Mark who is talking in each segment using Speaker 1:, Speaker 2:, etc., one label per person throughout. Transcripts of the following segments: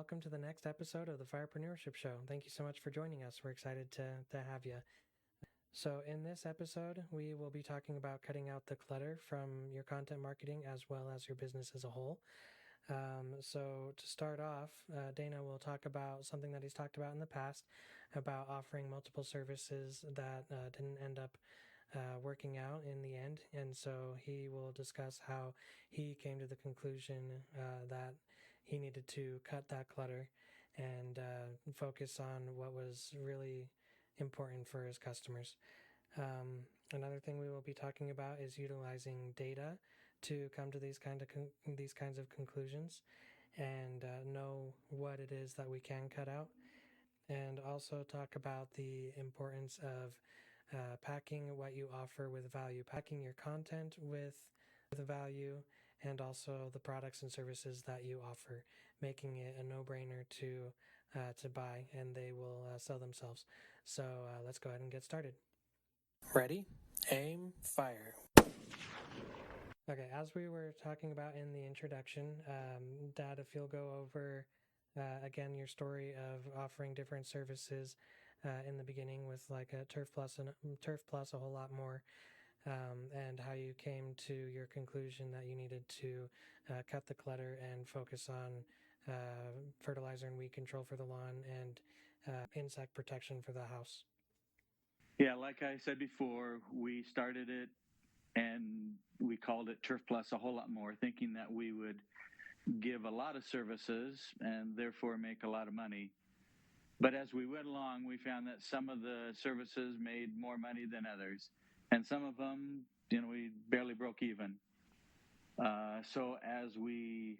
Speaker 1: welcome to the next episode of the Firepreneurship Show. Thank you so much for joining us. We're excited to have you. So, in this episode, we will be talking about cutting out the clutter from your content marketing as well as your business as a whole. So, to start off, Dana will talk about something that he's talked about in the past about offering multiple services that didn't end up working out in the end. And so he will discuss how he came to the conclusion that he needed to cut that clutter and focus on what was really important for his customers. Another thing we will be talking about is utilizing data to come to these kinds of conclusions and know what it is that we can cut out, and also talk about the importance of packing what you offer with value, packing your content with value, and also the products and services that you offer, making it a no-brainer to buy, and they will sell themselves. So let's go ahead and get started. Ready? Aim, fire. Okay, as we were talking about in the introduction, Dad, if you'll go over again your story of offering different services in the beginning with like a Turf Plus and Turf Plus a whole lot more, and how you came to your conclusion that you needed to cut the clutter and focus on fertilizer and weed control for the lawn and insect protection for the house.
Speaker 2: Yeah, like I said before, we started it and we called it Turf Plus a whole lot more, thinking that we would give a lot of services and therefore make a lot of money. But as we went along, we found that some of the services made more money than others. And some of them, we barely broke even. So as we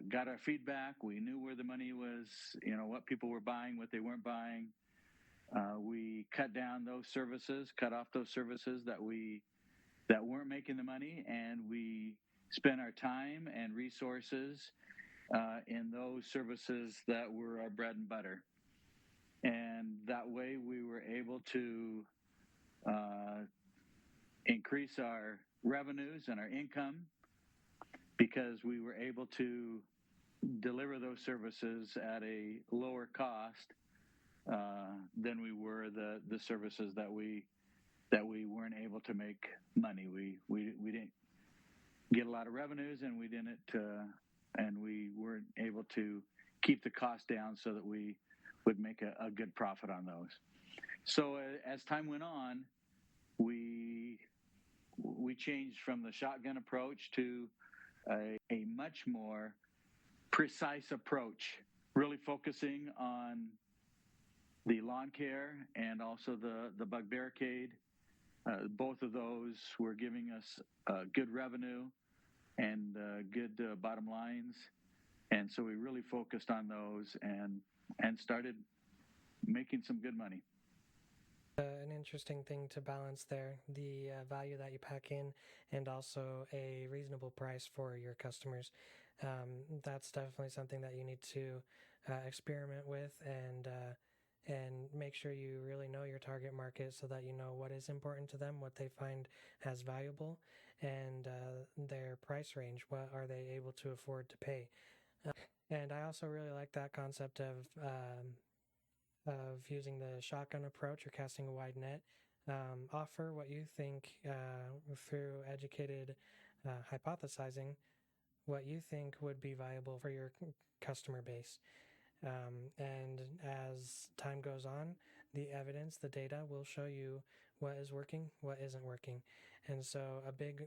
Speaker 2: got our feedback, we knew where the money was, what people were buying, what they weren't buying. We cut down those services, cut off those services that weren't making the money, and we spent our time and resources in those services that were our bread and butter. And that way we were able to increase our revenues and our income because we were able to deliver those services at a lower cost than we were the services that we weren't able to make money. We didn't get a lot of revenues, and we weren't able to keep the cost down so that we would make a good profit on those. So as time went on, we changed from the shotgun approach to a much more precise approach, really focusing on the lawn care and also the bug barricade. Both of those were giving us good revenue and good bottom lines. And so we really focused on those and started making some good money.
Speaker 1: An interesting thing to balance there, the value that you pack in and also a reasonable price for your customers. That's definitely something that you need to experiment with and make sure you really know your target market so that you know what is important to them, what they find as valuable, and their price range. What are they able to afford to pay? And I also really like that concept of using the shotgun approach or casting a wide net. Offer what you think through educated hypothesizing, what you think would be viable for your customer base. And as time goes on, the evidence, the data will show you what is working, what isn't working. And so a big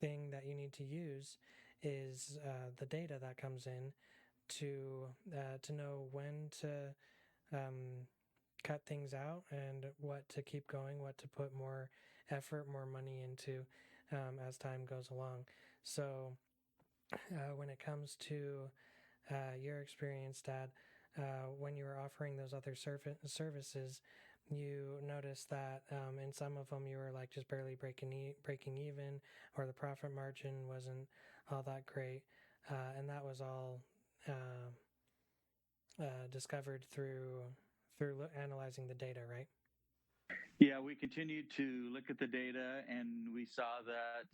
Speaker 1: thing that you need to use is the data that comes in to know when to cut things out and what to keep going, what to put more effort, more money into as time goes along. So when it comes to your experience, Dad, when you were offering those other services, you noticed that in some of them you were like just barely breaking even, or the profit margin wasn't all that great, and that was all discovered through analyzing the data, right?
Speaker 2: Yeah, we continued to look at the data, and we saw that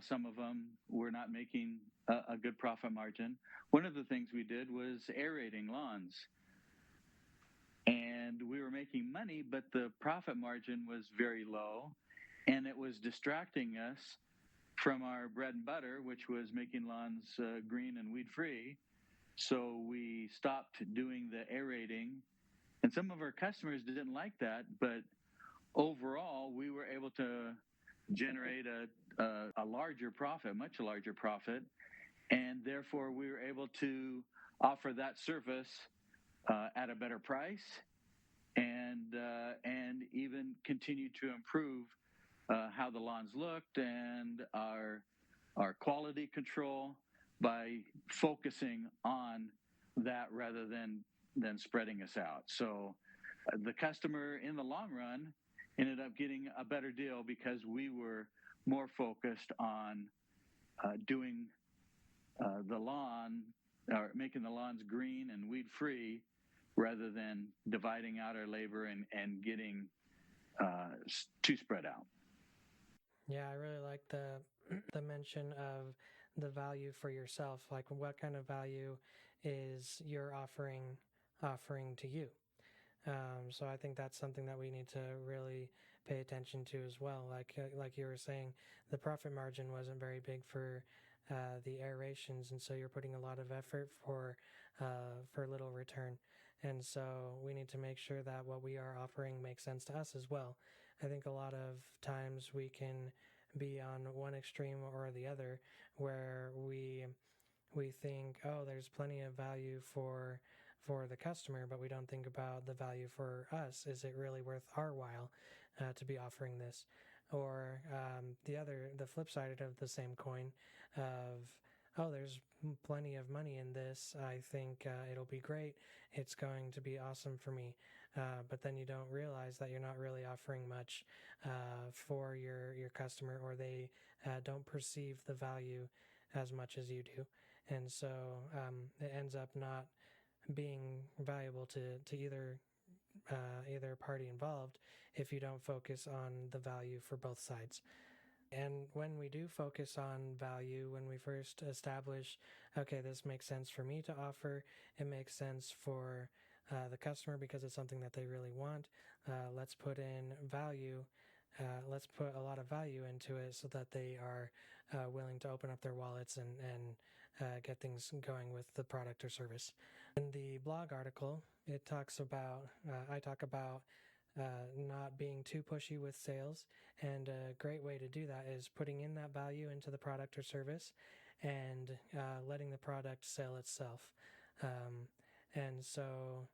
Speaker 2: Some of them were not making a good profit margin. One of the things we did was aerating lawns. And we were making money, but the profit margin was very low. And it was distracting us from our bread and butter, which was making lawns green and weed free. So we stopped doing the aerating. And some of our customers didn't like that, but overall, we were able to generate a larger profit, much larger profit. And therefore, we were able to offer that service at a better price and even continue to improve how the lawns looked and our quality control by focusing on that rather than spreading us out. So the customer in the long run ended up getting a better deal because we were more focused on doing the lawn or making the lawns green and weed free rather than dividing out our labor and getting too spread out.
Speaker 1: Yeah, I really like the mention of the value for yourself. Like, what kind of value is your offering to you? So I think that's something that we need to really pay attention to as well. Like you were saying, the profit margin wasn't very big for the aerations, and so you're putting a lot of effort for little return. And so we need to make sure that what we are offering makes sense to us as well. I think a lot of times we can be on one extreme or the other, where we think, oh, there's plenty of value for the customer, but we don't think about the value for us. Is it really worth our while to be offering this? Or the flip side of the same coin of, oh, there's plenty of money in this. I think it'll be great. It's going to be awesome for me. But then you don't realize that you're not really offering much for your customer, or they don't perceive the value as much as you do. And so it ends up not being valuable to either party involved if you don't focus on the value for both sides. And when we do focus on value, when we first establish, okay, this makes sense for me to offer, it makes sense for the customer because it's something that they really want. Let's put in value. Let's put a lot of value into it so that they are willing to open up their wallets and get things going with the product or service. In the blog article, it talks about, I talk about not being too pushy with sales. And a great way to do that is putting in that value into the product or service and letting the product sell itself. And so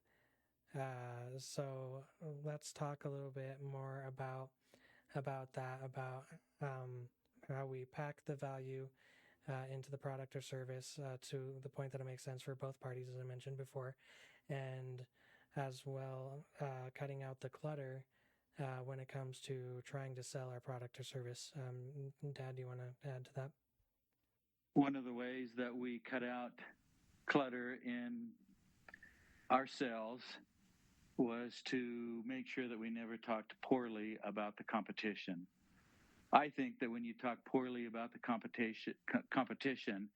Speaker 1: let's talk a little bit more about that, about how we pack the value into the product or service to the point that it makes sense for both parties, as I mentioned before, and as well cutting out the clutter when it comes to trying to sell our product or service. Dad, do you want to add to that?
Speaker 2: One of the ways that we cut out clutter in our sales was to make sure that we never talked poorly about the competition. I think that when you talk poorly about the competition,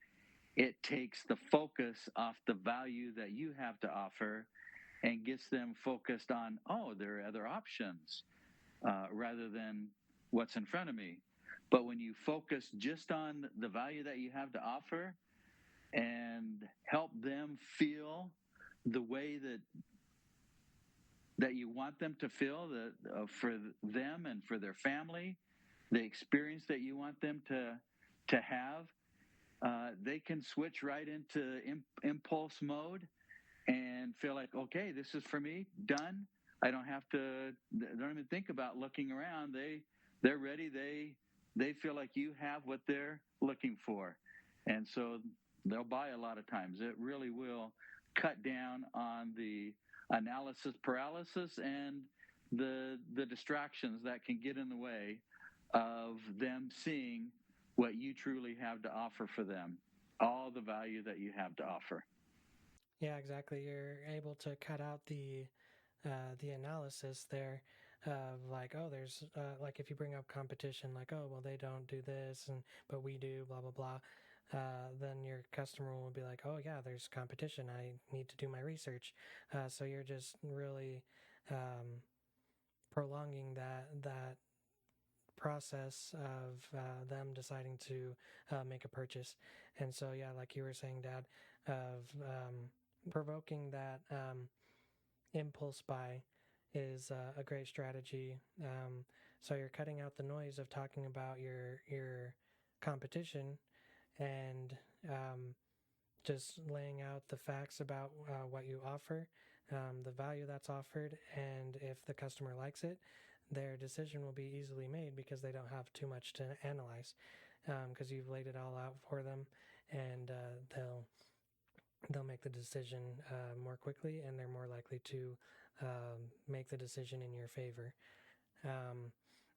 Speaker 2: it takes the focus off the value that you have to offer and gets them focused on, oh, there are other options rather than what's in front of me. But when you focus just on the value that you have to offer and help them feel the way that you want them to feel for them and for their family, the experience that you want them to have, they can switch right into impulse mode and feel like, okay, this is for me, done. I don't even think about looking around. They're ready. They feel like you have what they're looking for. And so they'll buy a lot of times. It really will cut down on the analysis paralysis and the distractions that can get in the way of them seeing what you truly have to offer for them, all the value that you have to offer.
Speaker 1: Yeah, exactly. You're able to cut out the analysis there like, oh, there's like if you bring up competition, like, oh, well, they don't do this, and but we do, blah blah blah. Then your customer will be like, oh yeah, there's competition. I need to do my research. So you're just really prolonging that process of them deciding to make a purchase. And so yeah, like you were saying, Dad, of provoking that impulse buy is a great strategy. So you're cutting out the noise of talking about your competition and just laying out the facts about what you offer, the value that's offered, and if the customer likes it, their decision will be easily made because they don't have too much to analyze because you've laid it all out for them, and they'll make the decision more quickly, and they're more likely to make the decision in your favor.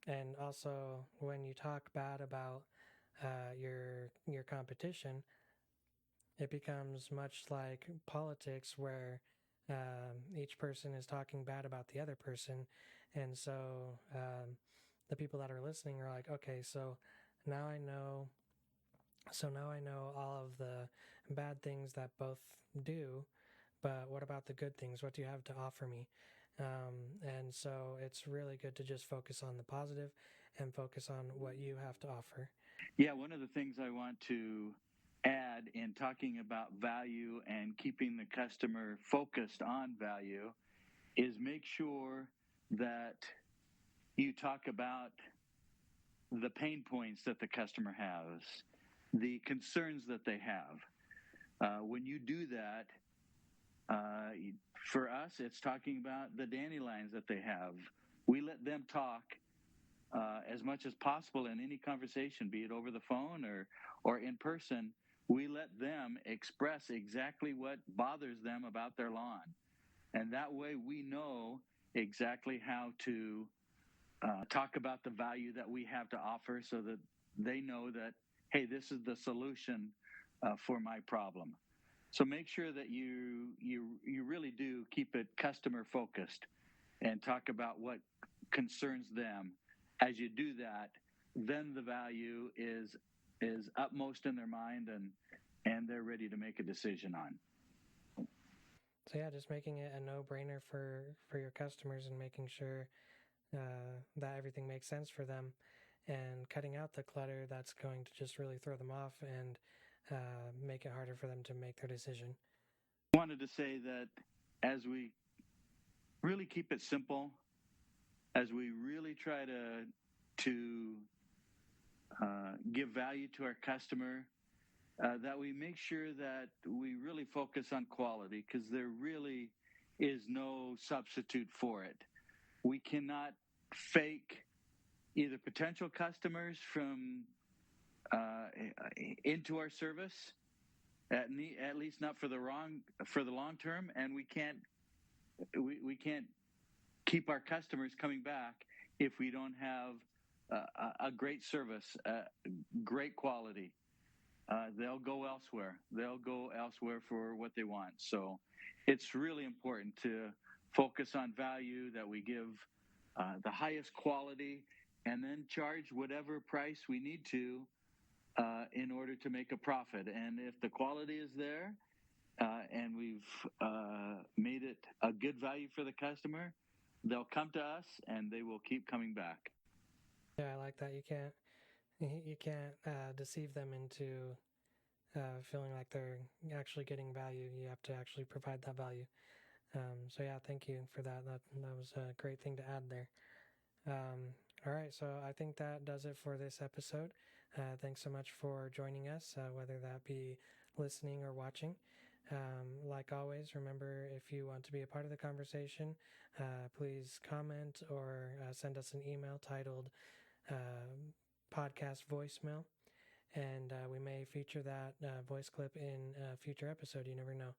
Speaker 1: And also, when you talk bad about your competition, it becomes much like politics where each person is talking bad about the other person. And so the people that are listening are like, okay, now I know. So now I know all of the bad things that both do, but what about the good things? What do you have to offer me? And so it's really good to just focus on the positive and focus on what you have to offer.
Speaker 2: Yeah, one of the things I want to add in talking about value and keeping the customer focused on value is make sure that you talk about the pain points that the customer has, the concerns that they have. When you do that, for us, it's talking about the dandelions that they have. We let them talk as much as possible in any conversation, be it over the phone or in person. We let them express exactly what bothers them about their lawn. And that way we know exactly how to talk about the value that we have to offer so that they know that, hey, this is the solution for my problem. So make sure that you really do keep it customer focused and talk about what concerns them. As you do that, then the value is upmost in their mind and they're ready to make a decision on.
Speaker 1: So yeah, just making it a no-brainer for your customers and making sure that everything makes sense for them, and cutting out the clutter that's going to just really throw them off and make it harder for them to make their decision.
Speaker 2: I wanted to say that as we really keep it simple, as we really try to give value to our customer, that we make sure that we really focus on quality because there really is no substitute for it. We cannot fake either potential customers from uh, into our service, at least not for the long term, and we can't keep our customers coming back if we don't have a great service, great quality. They'll go elsewhere. They'll go elsewhere for what they want. So it's really important to focus on value, that we give the highest quality, and then charge whatever price we need to in order to make a profit. And if the quality is there and we've made it a good value for the customer, they'll come to us and they will keep coming back.
Speaker 1: Yeah, I like that. You can't deceive them into feeling like they're actually getting value. You have to actually provide that value. So yeah, thank you for that. That was a great thing to add there. All right, so I think that does it for this episode. Thanks so much for joining us, whether that be listening or watching. Like always, remember if you want to be a part of the conversation, please comment or send us an email titled podcast voicemail, and we may feature that voice clip in a future episode. You never know.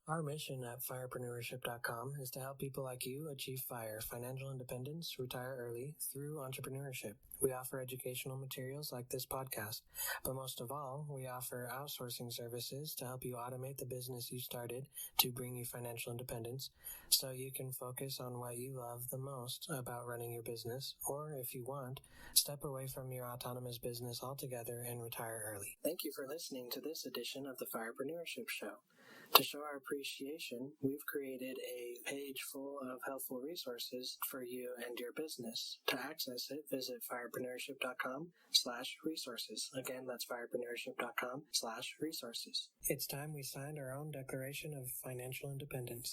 Speaker 1: Our mission at firepreneurship.com is to help people like you achieve FIRE, financial independence, retire early, through entrepreneurship. We offer educational materials like this podcast, but most of all, we offer outsourcing services to help you automate the business you started to bring you financial independence so you can focus on what you love the most about running your business, or if you want, step away from your autonomous business altogether and retire early. Thank you for listening to this edition of the Firepreneurship Show. To show our appreciation, we've created a page full of helpful resources for you and your business. To access it, visit firepreneurship.com/resources. Again, that's firepreneurship.com/resources. It's time we signed our own Declaration of Financial Independence.